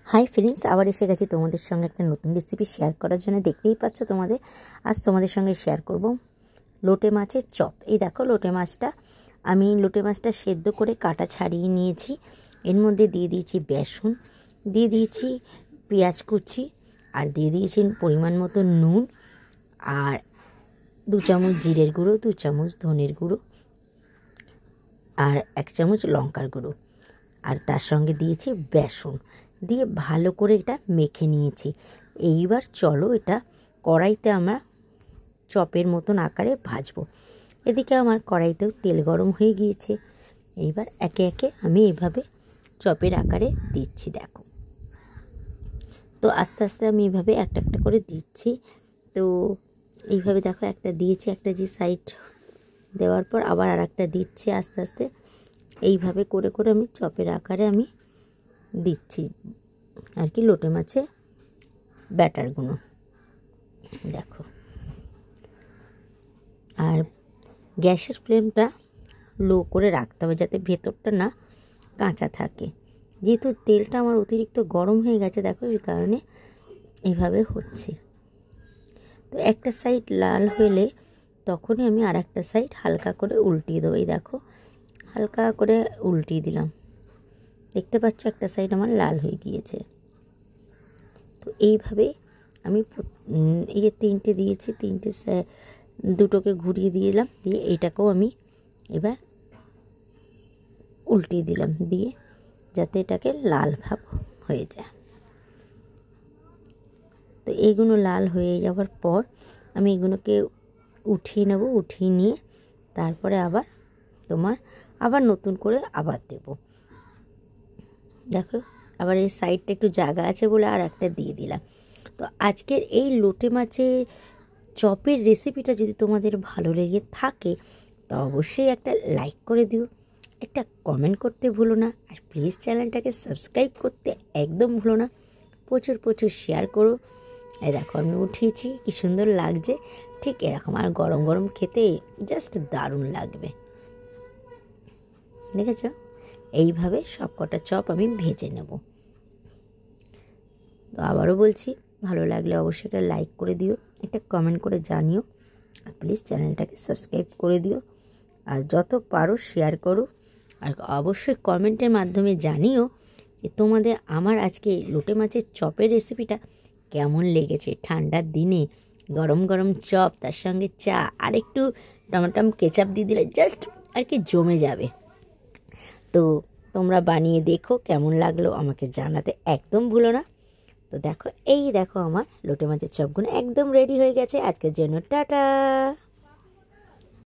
Hi friends, আবার এসে গেছি তোমাদের সঙ্গে একটা নতুন রেসিপি শেয়ার করার জন্য। দেখতেই পাচ্ছ আজ তোমাদের সঙ্গে শেয়ার করব লোটে মাছের চপ। এই দেখো লোটে মাছটা সেদ্ধ করে কাটা ছাড়িয়ে নিয়েছি। এর মধ্যে দিয়ে দিয়েছি বেসন, দিয়ে দিয়েছি পেঁয়াজ কুচি, আর দিয়ে দিয়েছি পরিমাণ মতো নুন, আর 2 চামচ জিরের গুঁড়ো, 2 চামচ ধনের গুঁড়ো, আর 1 চামচ লঙ্কার গুঁড়ো, আর তার সঙ্গে দিয়েছি বেসন দিয়ে ভালো করে এটা মেখে নিয়েছি। এইবার চলো এটা কড়াইতে আমরা চপের মতন আকারে ভাজবো। এদিকে আমার কড়াইতেও তেল গরম হয়ে গিয়েছে। এইবার একে একে আমি এইভাবে চপের আকারে দিচ্ছি। দেখো, তো আস্তে আস্তে আমি এইভাবে একটা একটা করে দিচ্ছি। তো এইভাবে দেখো, একটা দিয়েছি, একটা যে সাইড দেওয়ার পর আবার আর একটা দিচ্ছি আস্তে আস্তে। এইভাবে করে করে আমি চপের আকারে আমি দিচ্ছি আর কি লোটে মাছের ব্যাটারগুলো। দেখো, আর গ্যাসের ফ্লেমটা লো করে রাখতে হবে যাতে ভেতরটা না কাঁচা থাকে। যেহেতু তেলটা আমার অতিরিক্ত গরম হয়ে গেছে, দেখো এই কারণে এইভাবে হচ্ছে। তো একটা সাইড লাল হলে তখনই আমি আর একটা সাইড হালকা করে উল্টিয়ে দেবো। এই দেখো, হালকা করে উল্টিয়ে দিলাম। দেখতে পাচ্ছ একটা সাইড আমার লাল হয়ে গিয়েছে। তো এইভাবে আমি এই যে 3টে দিয়েছি, 3টে দুটোকে ঘুরিয়ে দিলাম, দিয়ে এইটাকেও আমি এবার উল্টিয়ে দিলাম, দিয়ে যাতে এটাকে লাল ভাব হয়ে যায়। তো এইগুলো লাল হয়ে যাওয়ার পর আমি এগুলোকে উঠিয়ে নেব। উঠিয়ে নিয়ে তারপরে আবার নতুন করে আবার দেব। দেখো, আবার এই সাইডটা একটু জায়গা আছে বলে আর একটা দিয়ে দিলাম। তো আজকের এই লোটে মাছের চপের রেসিপিটা যদি তোমাদের ভালো লেগে থাকে তো অবশ্যই একটা লাইক করে দিও, একটা কমেন্ট করতে ভুলো না, আর প্লিজ চ্যানেলটাকে সাবস্ক্রাইব করতে একদম ভুলো না। প্রচুর প্রচুর শেয়ার করো। এই দেখো, আমি উঠিয়েছি, কি সুন্দর লাগছে। ঠিক এরকম, আর গরম গরম খেতে জাস্ট দারুণ লাগবে। দেখেছ, এইভাবে সব কটা চপ আমি ভেজে নেব। তো আবারও বলছি, ভালো লাগলে অবশ্যই একটা লাইক করে দিও, একটা কমেন্ট করে জানিও, আর প্লিজ চ্যানেলটাকে সাবস্ক্রাইব করে দিও, আর যত পারো শেয়ার করো। আর অবশ্যই কমেন্টের মাধ্যমে জানিও যে তোমাদের আমার আজকে লোটে মাছের চপের রেসিপিটা কেমন লেগেছে। ঠান্ডার দিনে গরম গরম চপ, তার সঙ্গে চা, আর একটু টমেটো কেচাপ দিয়ে দিলে জাস্ট আর কি জমে যাবে। তো তোমরা বানিয়ে দেখো, কেমন লাগলো আমাকে জানাতে একদম ভুলো না। তো দেখো, এই দেখো আমার লোটে মাছের চপগুলো একদম রেডি হয়ে গেছে আজকের জন্য। টাটা।